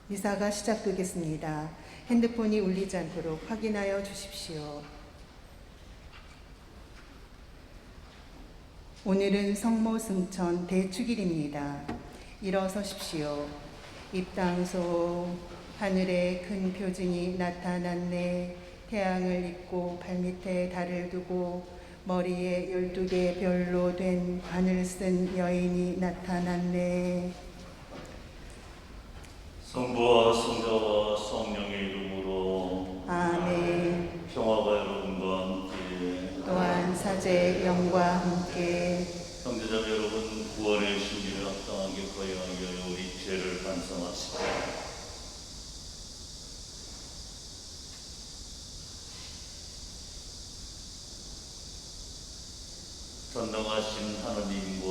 미사가 시작되겠습니다. 핸드폰이 울리지 않도록 확인하여 주십시오. 오늘은 성모 승천 대축일입니다. 일어서십시오. 입당소 하늘에 큰 표징이 나타났네. 태양을 입고 발밑에 달을 두고 머리에 12개 별로 된 관을 쓴 여인이 나타났네. 성부와 성자와 성령의 이름으로 아멘. 평화가 여러분과 함께. 또한 사제의 영과 함께. 형제자매 여러분, 구원의 신비를 합당하게 거행하여 우리 죄를 반성하시고 전능하신 하나님과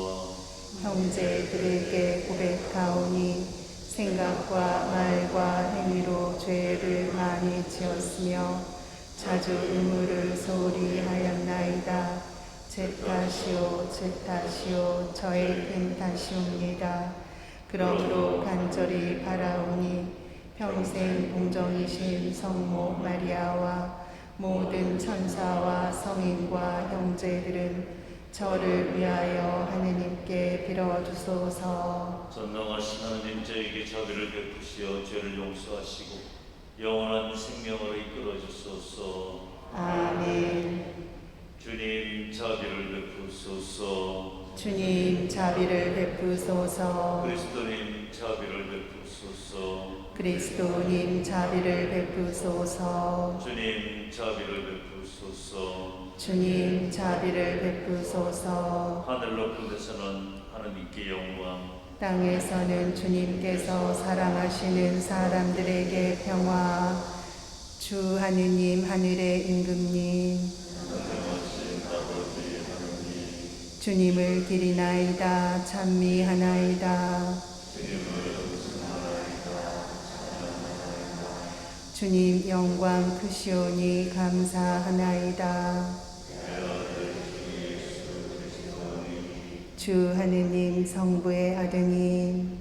형제들에게 고백하오니 생각과 말과 행위로 죄를 많이 지었으며 자주 의무를 소홀히 하였나이다. 제 탓이요 제 탓이요 저의 큰 탓이옵니다. 그러므로 간절히 바라오니 평생 동정이신 성모 마리아와 모든 천사와 성인과 형제들은 저를 위하여 하느님께 빌어주소서. 전능하신 하나님, 저에게 자비를 베푸시어 죄를 용서하시고 영원한 생명으로 이끌어 주소서. 아멘. 주님, 자비를 베푸소서. 주님 자비를 베푸소서. 그리스도님, 자비를 베푸소서. 그리스도님 자비를 베푸소서. 주님, 자비를 베푸소서. 주님 자비를 베푸소서. 하늘 높은 데서는 하나님께 영광, 땅에서는 주님께서 사랑하시는 사람들에게 평화. 주 하느님 하늘의 임금님 주님을 기리나이다. 찬미하나이다. 주님 영광 크시오니 감사하나이다. 주 하느님 성부의 아드님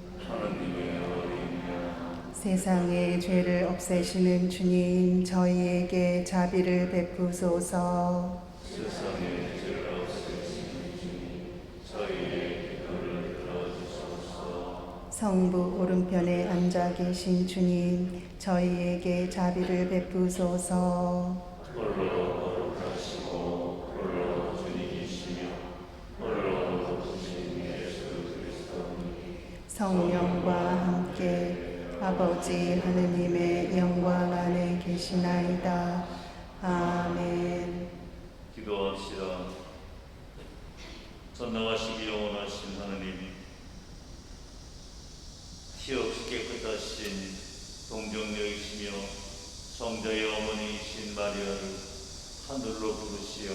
세상의 죄를 없애시는 주님, 저희에게 자비를 베푸소서. 세상의 죄를 없애시는 주님, 저희의 기도를 들어주소서. 성부 오른편에 앉아 계신 주님, 저희에게 자비를 베푸소서. 홀로 거룩하시고 홀로 주님이시며 홀로 높으신 예수 그리스도님, 성령과 함께 아버지 하느님의 영광 안에 계시나이다. 아멘. 기도합시다. 전능하시기 영원하신 하나님, 티없이 깨끗하신 동정녀이시며 성자의 어머니이신 마리아를 하늘로 부르시어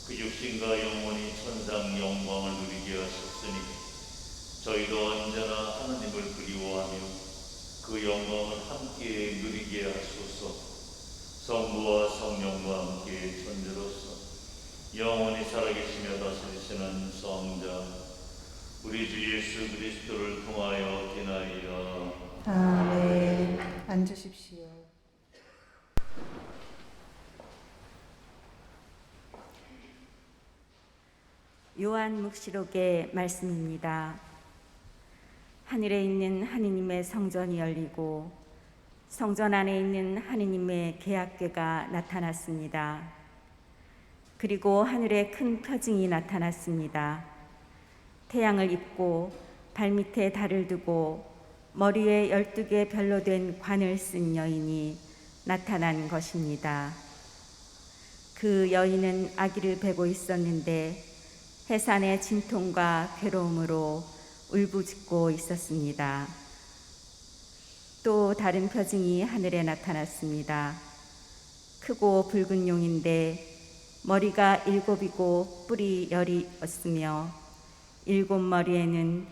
그 육신과 영혼이 천상 영광을 누리게 하셨으니 저희도 언제나 하나님을 그리워하며 그 영광을 함께 누리게 하소서. 성부와 성령과 함께 천주로서 영원히 살아계시며 다스리시는 성자 우리 주 예수 그리스도를 통하여 기나이다. 아멘. 앉으십시오. 요한묵시록의 말씀입니다. 하늘에 있는 하느님의 성전이 열리고 성전 안에 있는 하느님의 계약궤가 나타났습니다. 그리고 하늘에 큰 표징이 나타났습니다. 태양을 입고 발밑에 달을 두고 머리에 12개 별로 된 관을 쓴 여인이 나타난 것입니다. 그 여인은 아기를 베고 있었는데 해산의 진통과 괴로움으로 울부짖고 있었습니다. 또 다른 표징이 하늘에 나타났습니다. 크고 붉은 용인데 머리가 7이고 뿔이 10이었으며 7머리에는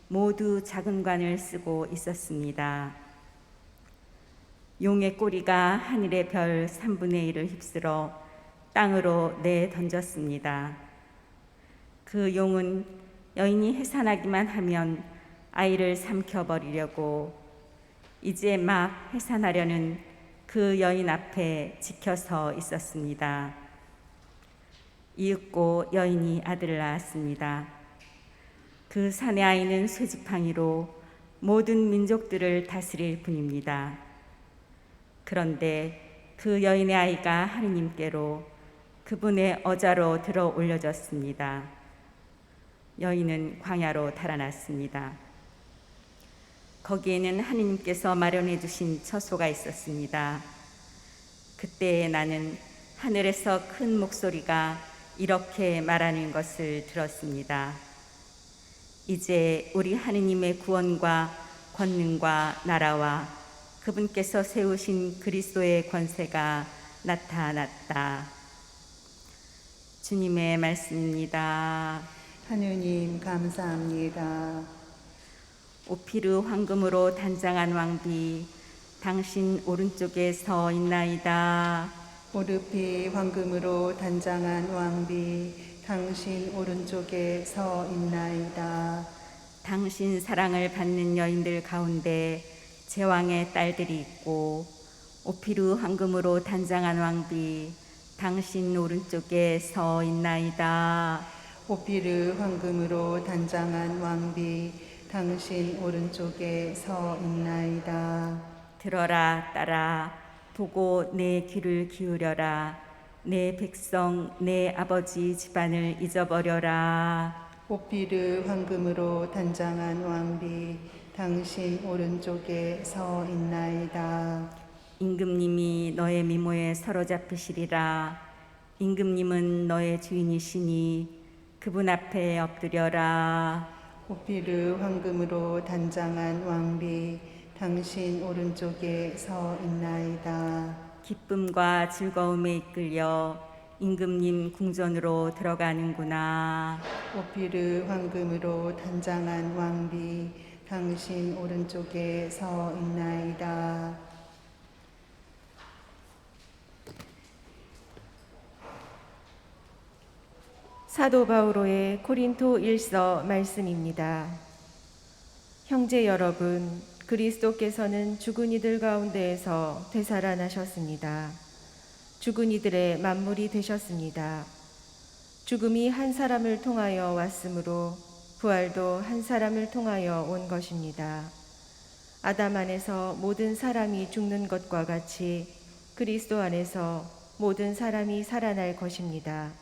모두 작은 관을 쓰고 있었습니다. 용의 꼬리가 하늘의 별 3분의 1을 휩쓸어 땅으로 내던졌습니다. 그 용은 여인이 해산하기만 하면 아이를 삼켜버리려고 이제 막 해산하려는 그 여인 앞에 지켜서 있었습니다. 이윽고 여인이 아들을 낳았습니다. 그 사내 아이는 쇠지팡이로 모든 민족들을 다스릴 분입니다. 그런데 그 여인의 아이가 하느님께로 그분의 어자로 들어 올려졌습니다. 여인은 광야로 달아났습니다. 거기에는 하느님께서 마련해 주신 처소가 있었습니다. 그때 나는 하늘에서 큰 목소리가 이렇게 말하는 것을 들었습니다. 이제 우리 하느님의 구원과 권능과 나라와 그분께서 세우신 그리스도의 권세가 나타났다. 주님의 말씀입니다. 하느님 감사합니다. 오피르 황금으로 단장한 왕비, 당신 오른쪽에 서 있나이다. 오르피 황금으로 단장한 왕비, 당신 오른쪽에 서 있나이다. 당신 사랑을 받는 여인들 가운데 제왕의 딸들이 있고, 오피르 황금으로 단장한 왕비, 당신 오른쪽에 서 있나이다. 오피르 황금으로 단장한 왕비, 당신 오른쪽에 서 있나이다. 들어라 딸아, 보고 내 귀를 기울여라. 내 백성 내 아버지 집안을 잊어버려라. 오피르 황금으로 단장한 왕비, 당신 오른쪽에 서 있나이다. 임금님이 너의 미모에 사로잡히시리라. 임금님은 너의 주인이시니 그분 앞에 엎드려라. 오피르 황금으로 단장한 왕비, 당신 오른쪽에 서 있나이다. 기쁨과 즐거움에 이끌려 임금님 궁전으로 들어가는구나. 오피르 황금으로 단장한 왕비, 당신 오른쪽에 서 있나이다. 사도 바오로의 고린토 1서 말씀입니다. 형제 여러분, 그리스도께서는 죽은 이들 가운데에서 되살아나셨습니다. 죽은 이들의 만물이 되셨습니다. 죽음이 한 사람을 통하여 왔으므로 부활도 한 사람을 통하여 온 것입니다. 아담 안에서 모든 사람이 죽는 것과 같이 그리스도 안에서 모든 사람이 살아날 것입니다.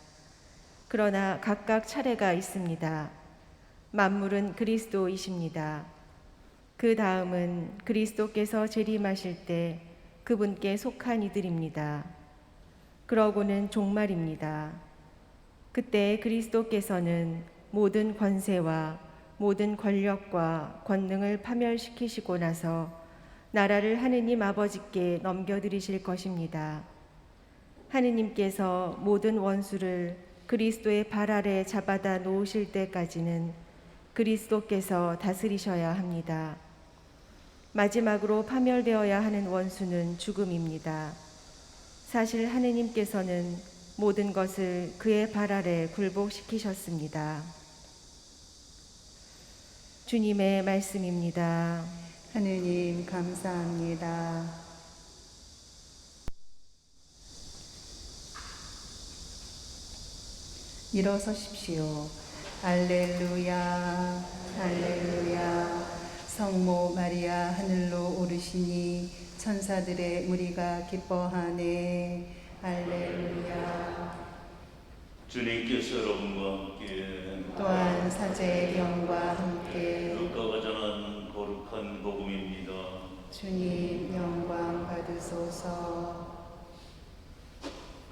그러나 각각 차례가 있습니다. 만물은 그리스도이십니다. 그 다음은 그리스도께서 재림하실 때 그분께 속한 이들입니다. 그러고는 종말입니다. 그때 그리스도께서는 모든 권세와 모든 권력과 권능을 파멸시키시고 나서 나라를 하느님 아버지께 넘겨드리실 것입니다. 하느님께서 모든 원수를 그리스도의 발 아래 잡아다 놓으실 때까지는 그리스도께서 다스리셔야 합니다. 마지막으로 파멸되어야 하는 원수는 죽음입니다. 사실 하느님께서는 모든 것을 그의 발 아래 굴복시키셨습니다. 주님의 말씀입니다. 하느님 감사합니다. 일어서십시오. 할렐루야, 할렐루야. 성모 마리아 하늘로 오르시니 천사들의 무리가 기뻐하네. 할렐루야. 주님께서 여러분과 함께 또한 사제의 영과 함께 루카가 전한 거룩한 복음입니다. 주님 영광 받으소서.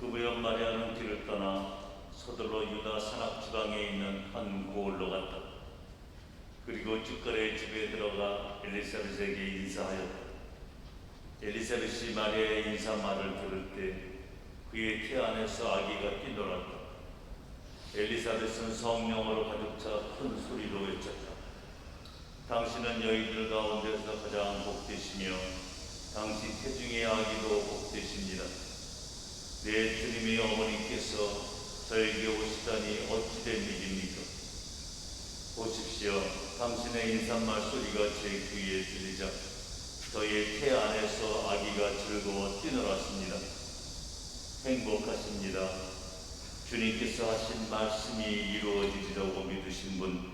그 무렵 마리아는 길을 떠나 서둘러 유다 산악 지방에 있는 한 고을로 갔다. 그리고 주가의 집에 들어가 엘리사벳에게 인사하였다. 엘리사벳이 마리아의 인사말을 들을 때 그의 태 안에서 아기가 뛰놀았다. 엘리사벳은 성령으로 가득 차 큰 소리로 외쳤다. 당신은 여인들 가운데서 가장 복되시며 당신 태중의 아기도 복되십니다. 내 주님의 어머니께서 저에게 오시다니 어찌된 일입니까? 보십시오. 당신의 인사말 소리가 제 귀에 들리자 저의 태 안에서 아기가 즐거워 뛰놀았습니다. 행복하십니다. 주님께서 하신 말씀이 이루어지리라고 믿으신 분.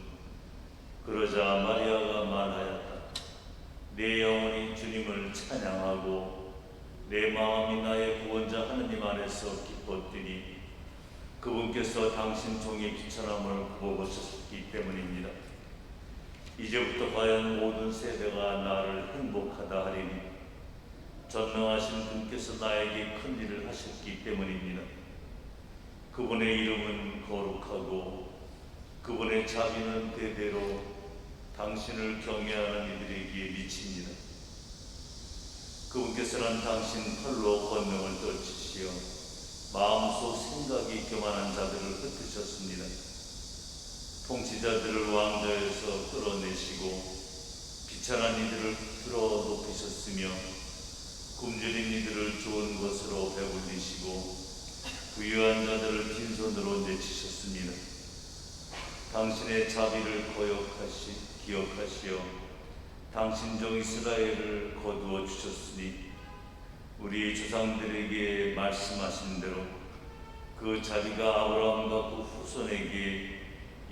그러자 마리아가 말하였다. 내 영혼이 주님을 찬양하고 내 마음이 나의 구원자 하느님 안에서 기뻤더니 그분께서 당신 종의 비천함을 보고셨기 때문입니다. 이제부터 과연 모든 세대가 나를 행복하다 하리니 전능하신 분께서 나에게 큰 일을 하셨기 때문입니다. 그분의 이름은 거룩하고 그분의 자비는 대대로 당신을 경외하는 이들에게 미칩니다. 그분께서는 당신 팔로 권능을 떨치시어 마음속 생각이 교만한 자들을 흩으셨습니다. 통치자들을 왕좌에서 끌어내시고 비천한 이들을 들어 높이셨으며 굶주린 이들을 좋은 것으로 배불리시고 부유한 자들을 빈손으로 내치셨습니다. 당신의 자비를 기억하시어 당신 종 이스라엘을 거두어 주셨으니 우리 조상들에게 말씀하신 대로 그 자비가 아브라함과 그 후손에게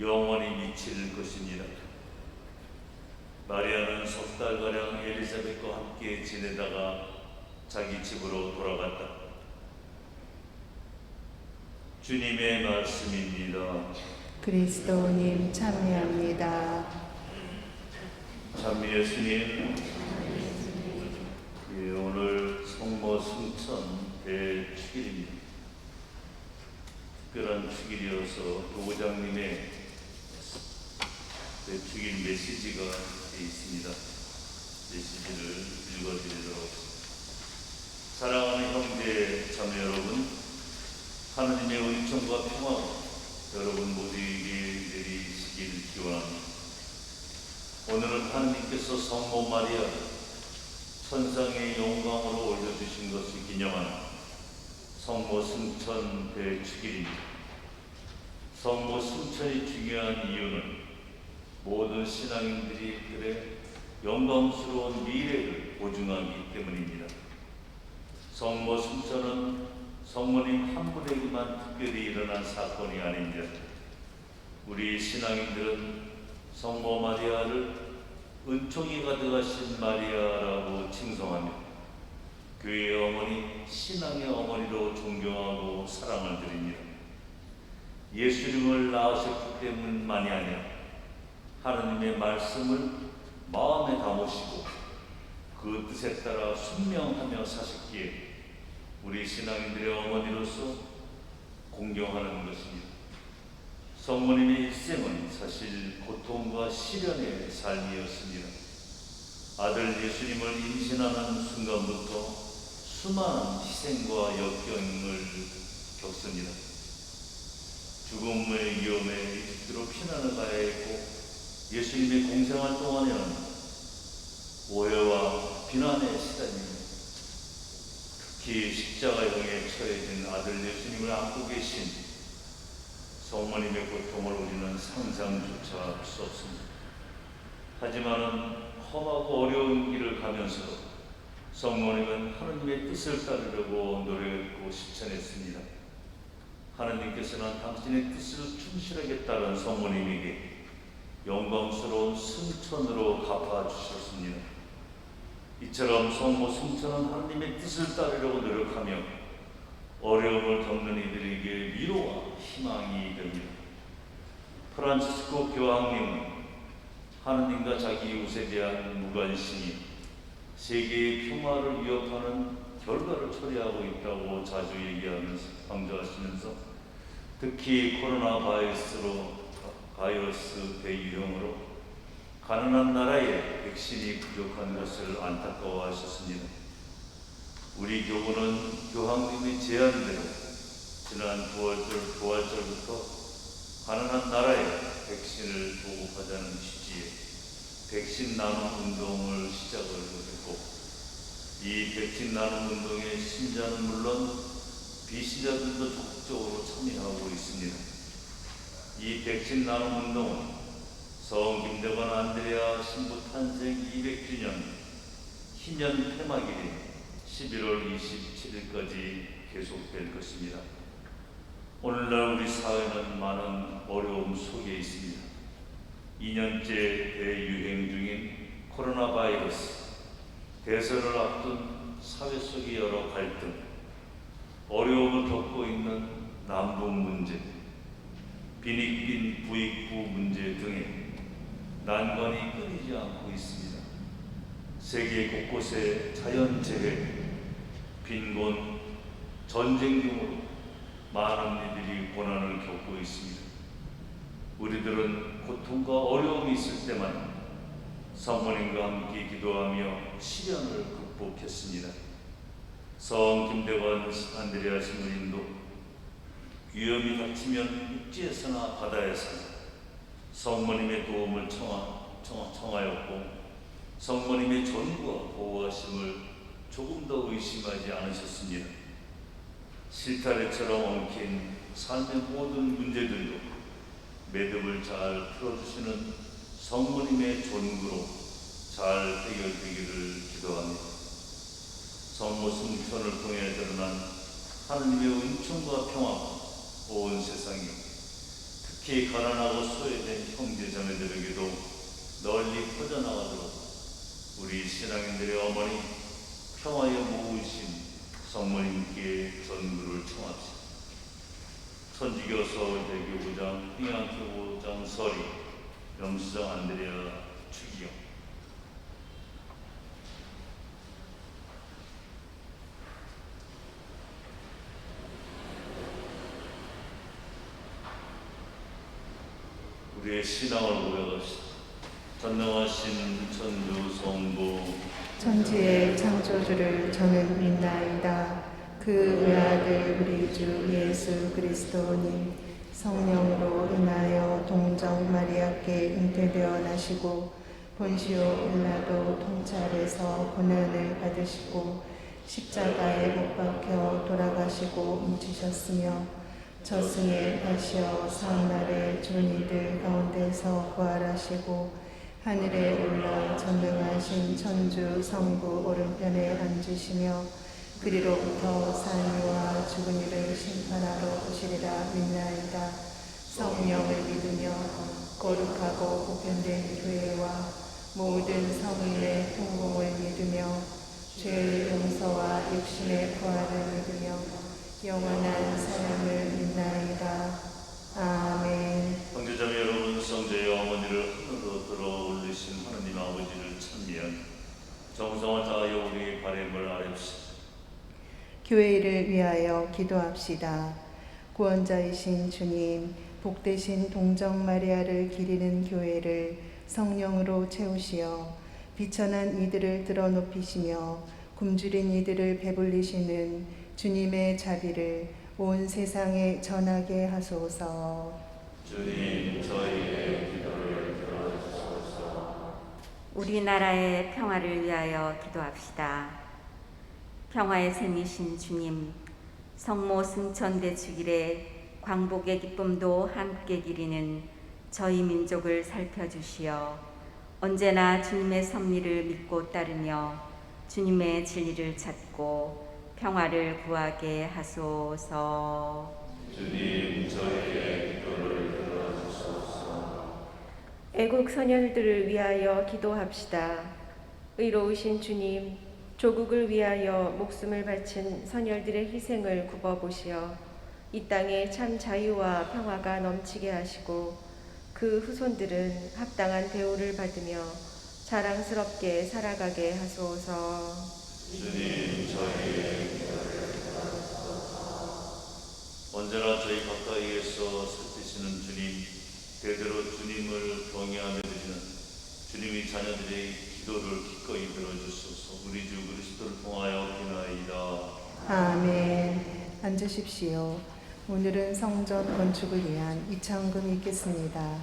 영원히 미칠 것입니다. 마리아는 석 달가량 엘리사벳과 함께 지내다가 자기 집으로 돌아갔다. 주님의 말씀입니다. 그리스도님 참여합니다. 찬미 예수님, 오늘 성모 승천 대축일입니다. 특별한 축일이어서 도장님의 대축일 메시지가 되어 있습니다. 메시지를 읽어드리도록 하겠습니다. 사랑하는 형제 자매 여러분, 하느님의 은총과 평화가 여러분 모두에게 내리시길 기원합니다. 오늘은 하느님께서 성모 마리아를 천상의 영광으로 올려주신 것을 기념하는 성모 승천 대축일입니다. 성모 승천이 중요한 이유는 모든 신앙인들이 그의 영광스러운 미래를 보증하기 때문입니다. 성모 승천은 성모님 한 분에게만 특별히 일어난 사건이 아닙니다. 우리 신앙인들은 성모 마리아를 은총이 가득하신 마리아라고 칭송하며 교회의 어머니, 신앙의 어머니로 존경하고 사랑을 드립니다. 예수님을 낳으셨기 때문만이 아니라 하나님의 말씀을 마음에 담으시고 그 뜻에 따라 순명하며 사셨기에 우리 신앙인들의 어머니로서 공경하는 것입니다. 성모님의 일생은 사실 고통과 시련의 삶이었습니다. 아들 예수님을 임신하는 순간부터 수많은 희생과 역경을 겪습니다. 죽음의 위험에 이집트로 피난을 가야 했고 예수님의 공생활 동안에는 오해와 비난에 시달립니다. 특히 십자가형에 처해진 아들 예수님을 안고 계신 성모님의 고통을 우리는 상상조차 할 수 없습니다. 하지만은 험하고 어려운 길을 가면서도 성모님은 하느님의 뜻을 따르려고 노력했고 실천했습니다. 하느님께서는 당신의 뜻을 충실하게 따른 성모님에게 영광스러운 승천으로 갚아주셨습니다. 이처럼 성모 승천은 하느님의 뜻을 따르려고 노력하며 어려움을 겪는 이들에게 위로와 희망이 됩니다. 프란치스코 교황님은 하느님과 자기 이웃에 대한 무관심이 세계의 평화를 위협하는 결과를 초래하고 있다고 자주 얘기하면서 강조하시면서 특히 코로나 바이러스 대유행으로 가난한 나라에 백신이 부족한 것을 안타까워하셨습니다. 우리 교구는 교황님의 제안대로 지난 9월절부터 가난한 나라에 백신을 보급하자는 취지의 백신 나눔 운동을 시작을 했고 이 백신 나눔 운동의 신자는 물론 비신자들도 적극적으로 참여하고 있습니다. 이 백신 나눔 운동은 성 김대관 안드레아 신부 탄생 200주년 희년 폐막일인 11월 27일까지 계속될 것입니다. 오늘날 우리 사회는 많은 어려움 속에 있습니다. 2년째 대유행 중인 코로나 바이러스, 대선을 앞둔 사회 속의 여러 갈등, 어려움을 겪고 있는 남북 문제, 빈익빈 부익부 문제 등의 난관이 끊이지 않고 있습니다. 세계 곳곳에 자연재해, 빈곤, 전쟁 등으로 많은 이들이 고난을 겪고 있습니다. 우리들은 고통과 어려움이 있을 때만 성모님과 함께 기도하며 시련을 극복했습니다. 성 김대관 안드레아 신부님도 위험이 닥치면 육지에서나 바다에서나 성모님의 도움을 청하였고 성모님의 전구와 보호하심을 조금 더 의심하지 않으셨습니다. 실타래처럼 엉킨 삶의 모든 문제들도 매듭을 잘 풀어주시는 성모님의 존구로 잘 해결되기를 기도합니다. 성모 승천을 통해 드러난 하느님의 은총과 평화가 온 세상에, 특히 가난하고 소외된 형제자매들에게도 널리 퍼져나가도록 우리 신앙인들의 어머니 평화에 모으신 성모님께 전구를 청합시다. 천주교서 대교구장, 평양교구장 서리, 영수장 안드레아 추기경. 우리의 신앙을 고백합시다. 전능하신 천주 성부 천지의 창조주를 저는 믿나이다. 그 외아들 우리 주 예수 그리스도님 성령으로 인하여 동정 마리아께 잉태되어 나시고 본시오 빌라도 통찰에서 고난을 받으시고 십자가에 못 박혀 돌아가시고 묻히셨으며 저승에 가시어 사흘날에 죽은 이들 가운데서 부활하시고 하늘에 올라 전능하신 천주 성부 오른편에 앉으시며 그리로부터 산이와 죽은 이를 심판하러 오시리라 믿나이다. 성령을 믿으며 거룩하고 보편된 교회와 모든 성인의 통공을 믿으며 죄의 용서와 육신의 부활을 믿으며 영원한 사랑을 믿나이다. 아멘. 형제자매 여러분, 성자의 어머니를 하늘로 들어 올리신 하느님 아버지를 찬미한 정성을 다하여 우리 바램을 아뢰옵시다. 교회를 위하여 기도합시다. 구원자이신 주님, 복되신 동정 마리아를 기리는 교회를 성령으로 채우시어 비천한 이들을 들어 높이시며 굶주린 이들을 배불리시는 주님의 자비를 온 세상에 전하게 하소서. 주님, 저희의 기도를 들어주소서. 우리나라의 평화를 위하여 기도합시다. 평화의 샘이신 주님, 성모 승천대 축일에 광복의 기쁨도 함께 기리는 저희 민족을 살펴주시어 언제나 주님의 섭리를 믿고 따르며 주님의 진리를 찾고 평화를 구하게 하소서. 주님, 저희의 기도를 들어주소서. 애국 선열들을 위하여 기도합시다. 의로우신 주님, 조국을 위하여 목숨을 바친 선열들의 희생을 굽어보시어 이 땅에 참 자유와 평화가 넘치게 하시고 그 후손들은 합당한 대우를 받으며 자랑스럽게 살아가게 하소서. 주님, 저희의 기도를 들어주소서. 언제나 저희 가까이에서 살피시는 주님, 대대로 주님을 경외하며 드리는 주님의 자녀들의 기도를 기꺼이 들어주소서. 우리 주 그리스도를 통하여 기나이다. 아멘. 앉으십시오. 오늘은 성전 건축을 위한 이창금이 있겠습니다.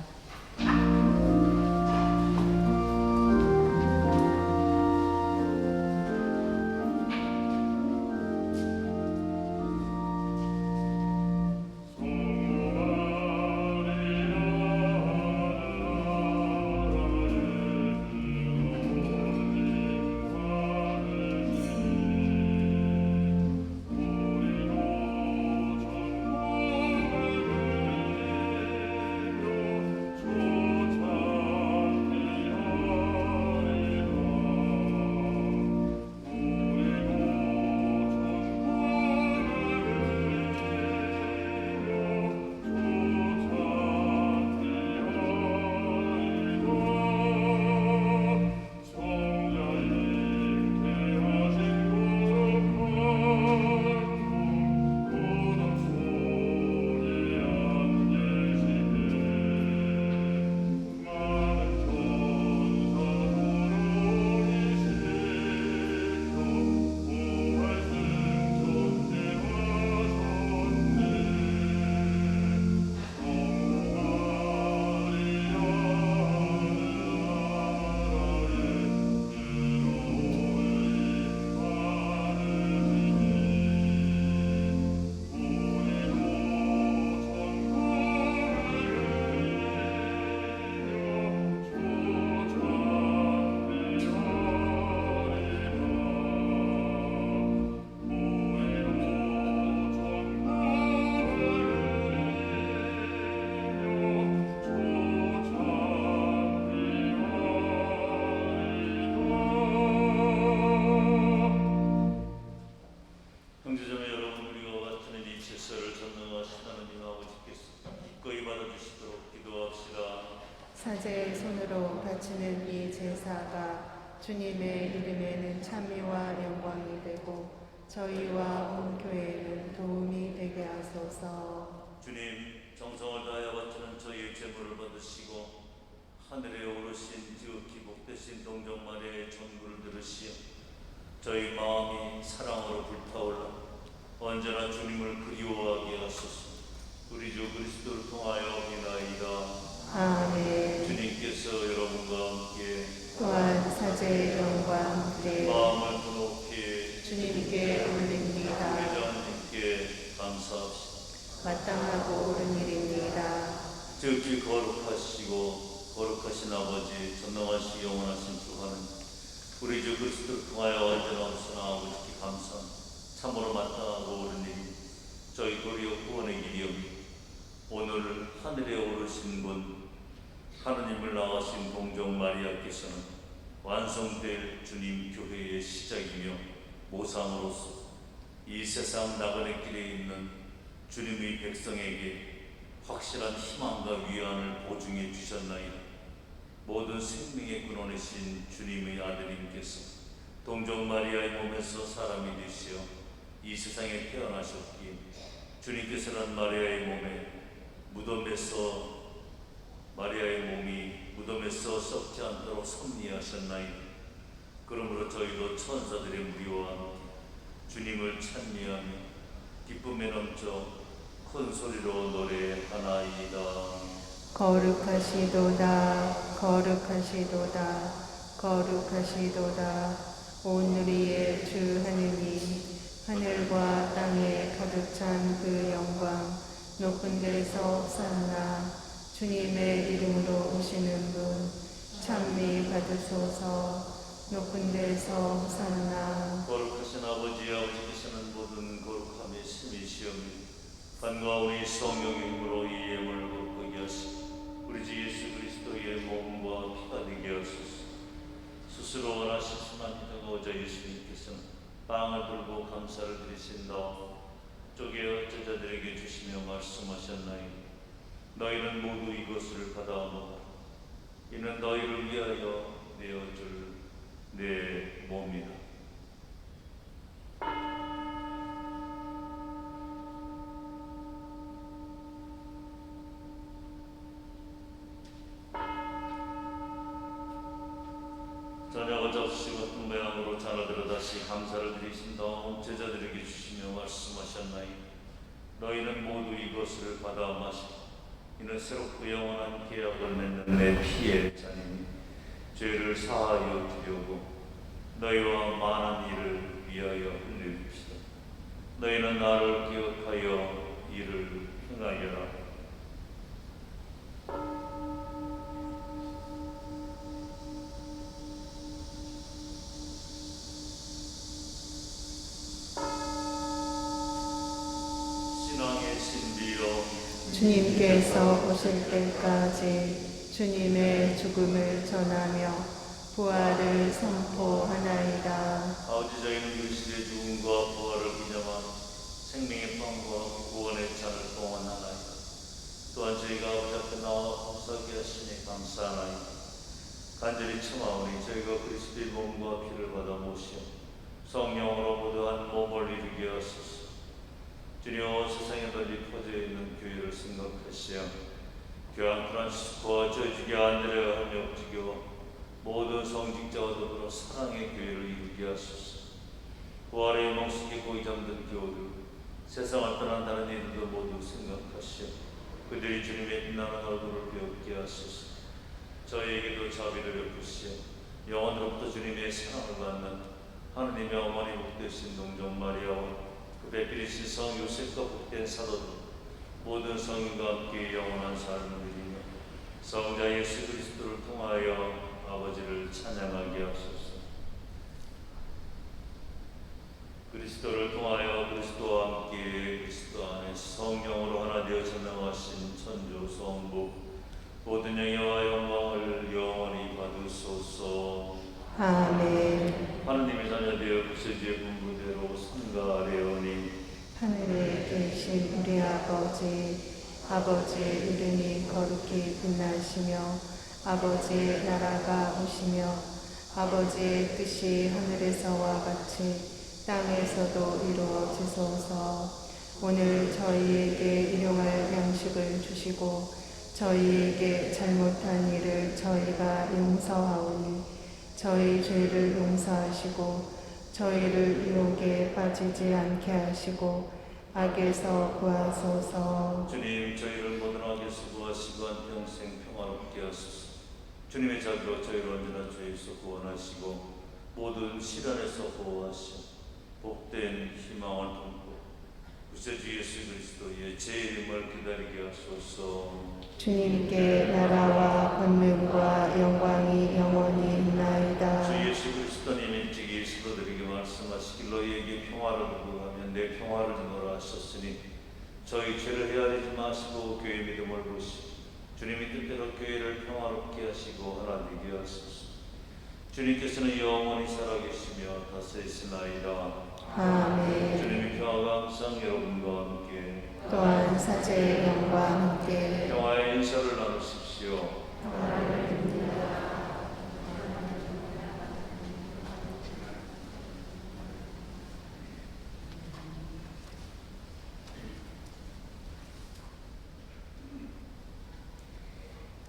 주님의 이름에는 찬미와 영광이 되고 저희와 온 교회에는 도움이 되게 하소서. 주님, 정성을 다하여 바치는 저희의 제물을 받으시고 하늘에 오르신 지극히 복되신 동정 마리아의 전구를 들으시어 저희 마음이 사랑으로 불타올라 언제나 주님을 그리워하게 하소서. 우리 주 그리스도를 통하여 비나이다. 아멘. 주님께서 여러분과 함께 또한 사제의 영과 함께 마음을 부놓게 주님께 올립니다. 회장님께 감사합시다. 마땅하고 옳은 일입니다. 지극히 거룩하시고 거룩하신 아버지, 전능하시고 영원하신 주 하나님, 우리 주 그리스도를 통하여 언제나 없으나 아버지께 감사합니다. 참으로 마땅하고 옳은 일이 저희 도리어 구원의 길이옵니다. 오늘 하늘에 오르신 분 하느님을 낳으신 동정 마리아께서는 완성될 주님 교회의 시작이며 모상으로서 이 세상 나그네 길에 있는 주님의 백성에게 확실한 희망과 위안을 보증해 주셨나이다. 모든 생명의 근원이신 주님의 아들님께서 동정 마리아의 몸에서 사람이 되시어 이 세상에 태어나셨기에 주님께서는 마리아의 몸이 무덤에서 썩지 않도록 섭리하셨나이다. 그러므로 저희도 천사들의 무리와 함께 주님을 찬미하며 기쁨에 넘쳐 큰 소리로 노래하나이다. 거룩하시도다 거룩하시도다 거룩하시도다. 온 우리의 주 하느님, 하늘과 땅에 가득 찬 그 영광 높은 데서 산나. 주님의 이름으로 오시는 분 찬미 받으소서. 높은 데서 산나. 거룩하신 아버지께서는 모든 거룩함의 심이시오니 간과 우리 성령의 힘으로 이 예물을 거룩하게 하시고 우리 주 예수 그리스도의 몸과 피가 되게 하소서. 스스로 원하신 순한 기도가 예수님께서는 빵을 들고 감사를 드리신 다음 쪼개어 제자들에게 주시며 말씀하셨나이다. 너희는 모두 이것을 받아 먹어. 이는 너희를 위하여 내어줄 내 몸이다. 저녁을 접시 같은 모양으로 잔을 다시 감사를 드리신 다음 제자들에게 주시며 말씀하셨나이다. 너희는 모두 이것을 받아 마시고 이는 새롭고 영원한 계약을 맺는 내 피의 잔이니 죄를 사하여 주려고 너희와 많은 일을 위하여 흘립시다. 너희는 나를 기억하여 이를 행하여라. 신앙의 신비로 주님께서 오실 때까지 주님의 죽음을 전하며 부활을 선포하나이다. 아버지, 저희는 그리스도의 죽음과 부활을 기념한 생명의 빵과 구원의 잔을 봉헌하나이다. 또한 저희가 아버지 앞에 나와 감사하게 하시니 감사하나이다. 간절히 청하오니 저희가 그리스도의 몸과 피를 받아 모시어 성령으로 모두 한 몸을 이루게 하소서. 주여, 세상에 널리 퍼져 있는 교회를 생각하시어 교황 프란시스코와 저희 주교 안드레아 한역주교 모든 성직자와 더불어 사랑의 교회를 이루게 하소서. 부활의 멍석에 고이 잠든 교우들, 세상을 떠난 다른 이들도 모두 생각하시어 그들이 주님의 빛나는 얼굴을 배우게 하소서. 저희에게도 자비를 베푸시어 영원으로부터 주님의 사랑을 받는 하느님의 어머니 복되신 동정 마리아와 그 배필이신 성 요셉과 복된 사도들 모든 성인과 함께 영원한 삶을 누리며 성자 예수 그리스도를 통하여 아버지를 찬양하게 하소서. 그리스도를 통하여 그리스도와 함께 그리스도 안에 성령으로 하나 되어 전능하신 천주 성부 모든 영예와 영광을 영원히 받으소서. 아멘. 하느님의 자녀되어 구세주의 분부대로 성가하려니 하늘에 계신 우리 아버지의 이름이 거룩히 빛나시며 아버지의 나라가 오시며 아버지의 뜻이 하늘에서와 같이 땅에서도 이루어지소서. 오늘 저희에게 일용할 양식을 주시고 저희에게 잘못한 일을 저희가 용서하오니 저희 죄를 용서하시고 저희를 유혹에 빠지지 않게 하시고 악에서 구하소서. 주님, 저희를 모든 악에서 구하시고 한평생 평화롭게 하소서. 주님의 자비로 저희를 언제나 죄에서 구원하시고 모든 시련에서 보호하시고 복된 희망을 품고 구세주 예수 그리스도의 재림을 기다리게 하소서. 주님께 나라와 권능과 영광이 영원히 있나이다. 주 예수 그리스도님 일찍이 스도들에게 말씀하시길 너희에게 평화를 두고 가면 내 평화를 주노라 하셨으니 저희 죄를 헤아리지 마시고 교회 믿음을 보시고 주님이 뜻대로 교회를 평화롭게 하시고 하나님께 하소서. 주님께서는 영원히 살아계시며 다스리시나이다. 아멘. 주님의 평화가 항상 여러분과 함께 또한 사제의 영과 함께 평화의 인사를 나누십시오.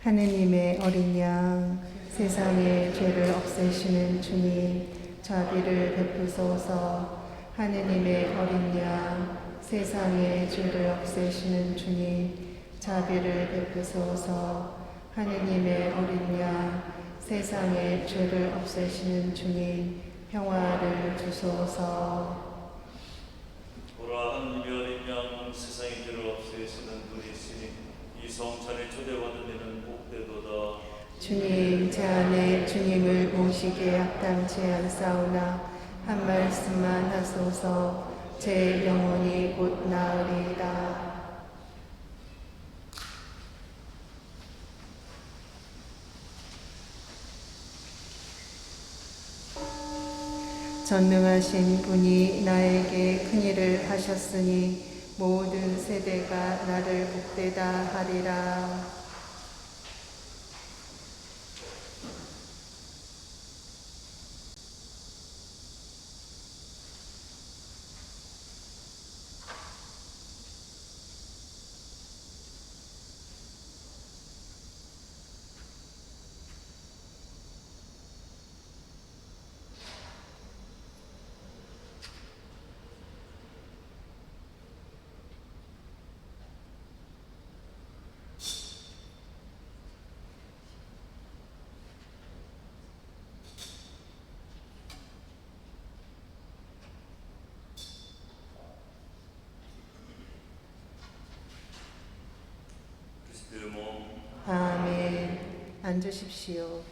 하느님의 어린 양, 세상의 죄를 없애시는 주님, 자비를 베푸소서. 하느님의 어린 양, 세상의 죄를 없애시는 주님, 자비를 베푸소서. 하느님의 어린 양, 세상의 죄를 없애시는 주님, 평화를 주소서. 보라, 하느님의 어린 양, 세상의 죄를 없애시는 분이 있으니 이 성찬에 초대받은 이는 복되도다. 주님, 제 안에 주님을 모시기에 합당치 않사오나 한 말씀만 하소서. 제 영혼이 곧 나으리이다. 전능하신 분이 나에게 큰일을 하셨으니 모든 세대가 나를 복되다 하리라. 그리스도의 몸 아멘. 앉으십시오.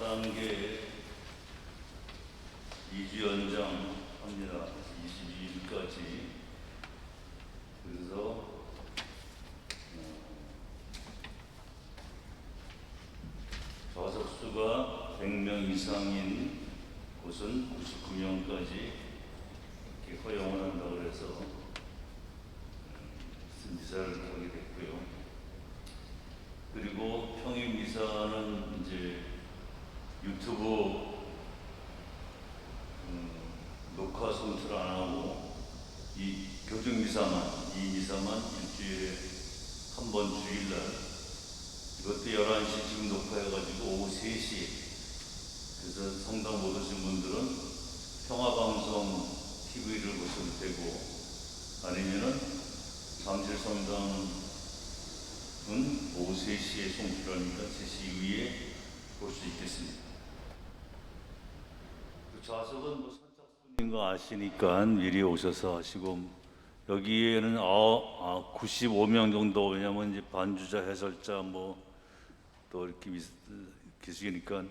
4단계 2주 연장합니다. 22일까지. 그래서 좌석수가 100명 이상인 곳은 99명까지 이렇게 허용을 한다고 그래서 미사를 하게 됐고요. 그리고 평일 미사는 이제 유튜브 녹화 송출 안 하고 이 교중 미사만, 이 미사만 일주일에 한 번 주일날, 이것도 11시 지금 녹화해가지고 오후 3시. 그래서 성당 못 오신 분들은 평화방송 TV를 보셔도 되고, 아니면은 잠실 성당은 오후 3시에 송출하니까 3시 이후에 볼 수 있겠습니다. 그 좌석은 뭐 선착순인 거 아시니까 미리 오셔서 하시고, 여기에는 95명 정도, 왜냐면 이제 반주자, 해설자 뭐 또 이렇게 계시니까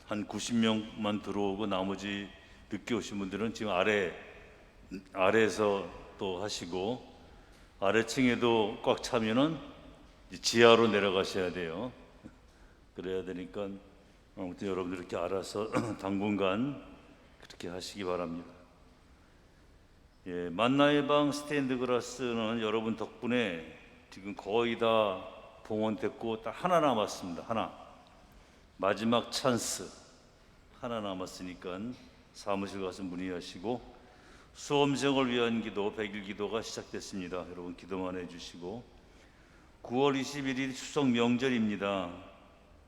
한 90명만 들어오고, 나머지 늦게 오신 분들은 지금 아래에서 또 하시고, 아래층에도 꽉 차면은 지하로 내려가셔야 돼요. 그래야 되니까 아무튼 여러분들 이렇게 알아서 당분간 그렇게 하시기 바랍니다. 예, 만나의 방 스테인드 글라스는 여러분 덕분에 지금 거의 다 봉헌됐고 딱 하나 남았습니다. 하나, 마지막 찬스 하나 남았으니까 사무실 가서 문의하시고, 수험생을 위한 기도 100일 기도가 시작됐습니다. 여러분 기도만 해주시고, 9월 21일 추석 명절입니다.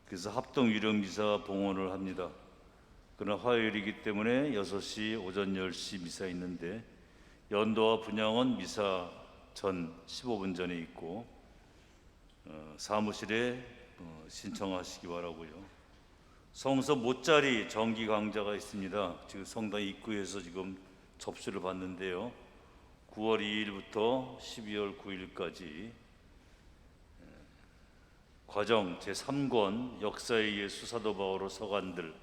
그래서 합동 유령미사 봉헌을 합니다. 그러나 화요일이기 때문에 6시 오전 10시 미사 있는데, 연도와 분향은 미사 전 15분 전에 있고, 사무실에 신청하시기 바라고요. 성서 못자리 정기 강좌가 있습니다. 지금 성당 입구에서 지금 접수를 받는데요. 9월 2일부터 12월 9일까지 과정 제3권 역사의 예수 사도 바오로 서간들,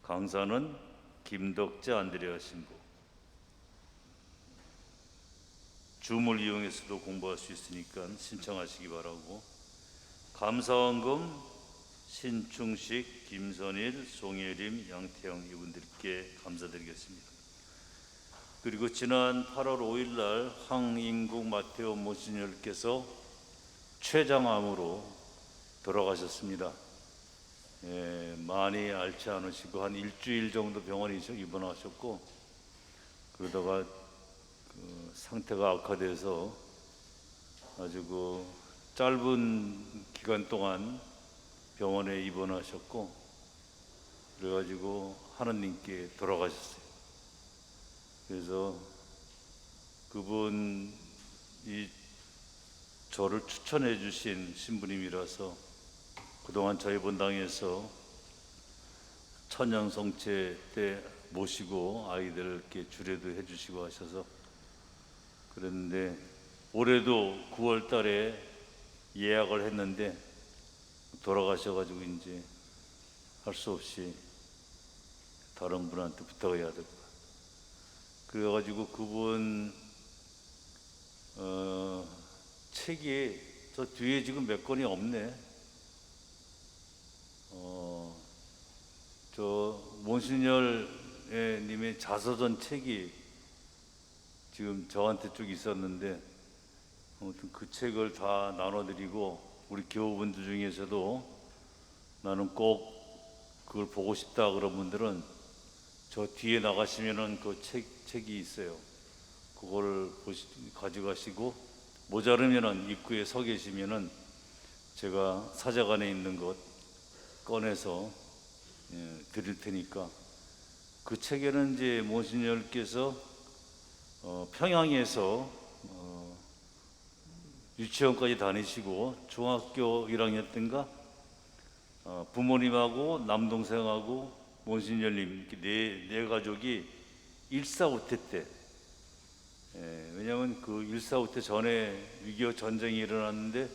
강사는 김덕재 안드레아 신부. 줌을 이용해서도 공부할 수 있으니까 신청하시기 바라고, 감사원금 신충식, 김선일, 송예림, 양태영 이분들께 감사드리겠습니다. 그리고 지난 8월 5일 날 황인국 마테오 모시녀께서 췌장암으로 돌아가셨습니다. 예, 많이 앓지 않으시고 한 일주일 정도 병원에 입원하셨고, 그러다가 상태가 악화돼서 아주 짧은 기간 동안 병원에 입원하셨고, 그래가지고 하느님께 돌아가셨어요. 그래서 그분이 저를 추천해 주신 신부님이라서 그동안 저희 본당에서 천연성체 때 모시고 아이들 이렇게 주례도 해주시고 하셔서 그랬는데, 올해도 9월 달에 예약을 했는데 돌아가셔가지고 이제 할 수 없이 다른 분한테 부탁해야 될 거야. 그래가지고 그분 책이 저 뒤에 지금 몇 권이 없네. 저 몬시뇰 님의 자서전 책이 지금 저한테 쭉 있었는데, 아무튼 그 책을 다 나눠드리고, 우리 교우분들 중에서도 나는 꼭 그걸 보고 싶다 그런 분들은 저 뒤에 나가시면은 그 책이 있어요. 그거를 가져가시고, 모자르면은 입구에 서 계시면은 제가 사자관에 있는 것 꺼내서 드릴 테니까, 그 책에는 이제 몬시뇰께서 평양에서 유치원까지 다니시고 중학교 1학년 때인가 부모님하고 남동생하고 몬시뇰님 네 가족이 일사후퇴 때, 왜냐하면 그 일사후퇴 전에 6.25 전쟁이 일어났는데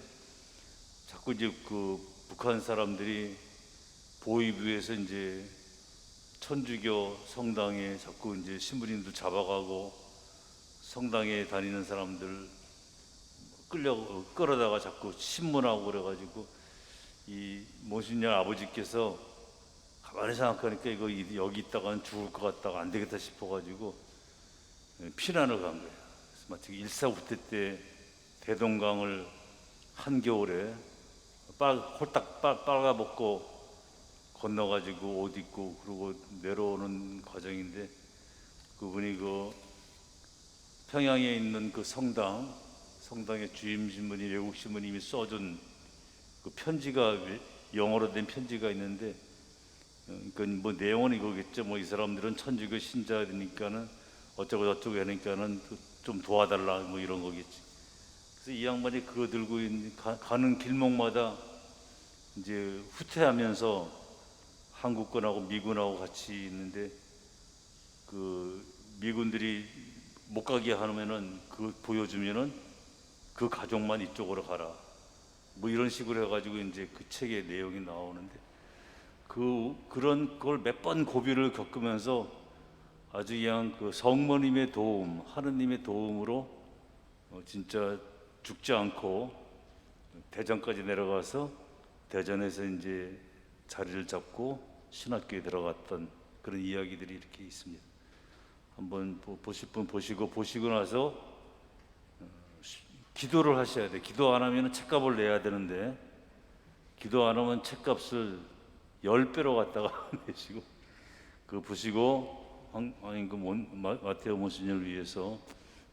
자꾸 이제 그 북한 사람들이 보위부에서 이제 천주교 성당에 자꾸 이제 신부님들 잡아가고 성당에 다니는 사람들 끌어다가 자꾸 신문하고 그래가지고 이 모신년 아버지께서 가만히 생각하니까 이거 여기 있다가는 죽을 것 같다가 안 되겠다 싶어가지고 피난을 간 거예요. 그래서 마치 일사후퇴 때 대동강을 한겨울에 홀딱 빨아먹고 건너가지고 옷 입고 그러고 내려오는 과정인데, 그분이 그 평양에 있는 그 성당의 주임 신부님, 외국 신부님이 써준 그 편지가, 영어로 된 편지가 있는데, 그러니까 뭐 내용은 이거겠죠. 뭐 이 사람들은 천주교 신자니까는 어쩌고 저쩌고 하니까는 좀 도와달라 뭐 이런 거겠지. 그래서 이 양반이 그거 들고 가는 길목마다 이제 후퇴하면서 한국군하고 미군하고 같이 있는데, 그 미군들이 못 가게 하면은 그 보여주면은 그 가족만 이쪽으로 가라 뭐 이런 식으로 해가지고 이제 그 책의 내용이 나오는데, 그런 걸 몇 번 고비를 겪으면서 아주 그냥 그 성모님의 도움, 하느님의 도움으로 진짜 죽지 않고 대전까지 내려가서 대전에서 이제 자리를 잡고 신학교에 들어갔던 그런 이야기들이 이렇게 있습니다. 한번 보실 분 보시고 나서 기도를 하셔야 돼. 기도 안 하면 책값을 내야 되는데, 기도 안 하면 책값을 10배로 갖다가 내시고, 그 보시고 마테오 monsign을 위해서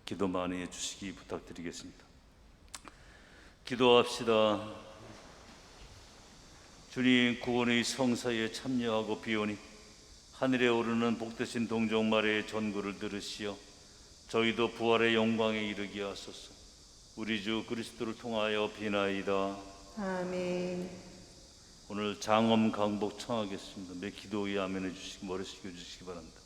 기도 많이 해주시기 부탁드리겠습니다. 기도합시다. 주님, 구원의 성사에 참여하고 비오니 하늘에 오르는 복되신 동정 마리아의 전구를 들으시어 저희도 부활의 영광에 이르게 하소서. 우리 주 그리스도를 통하여 비나이다. 아멘. 오늘 장엄 강복 청하겠습니다. 내 기도에 아멘 해주시기, 머리 숙여주시기 바랍니다.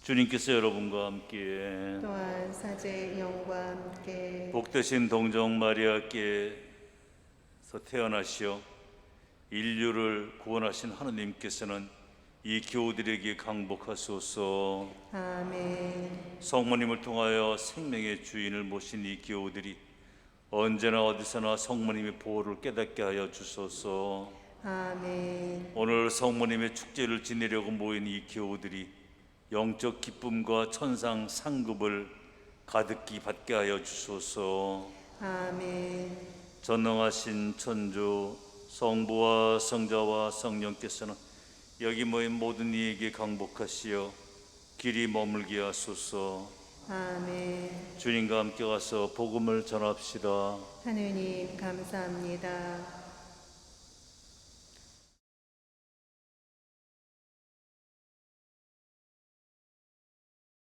주님께서 여러분과 함께 또한 사제의 영과 함께 복되신 동정 마리아께서 태어나시어 인류를 구원하신 하느님께서는 이 교우들에게 강복하소서. 아멘. 성모님을 통하여 생명의 주인을 모신 이 교우들이 언제나 어디서나 성모님의 보호를 깨닫게 하여 주소서. 아멘. 오늘 성모님의 축제를 지내려고 모인 이 교우들이 영적 기쁨과 천상 상급을 가득히 받게 하여 주소서. 아멘. 전능하신 천주 성부와 성자와 성령께서는 여기 모인 모든 이에게 강복하시어 길이 머물게 하소서. 아멘. 주님과 함께 가서 복음을 전합시다. 하느님 감사합니다.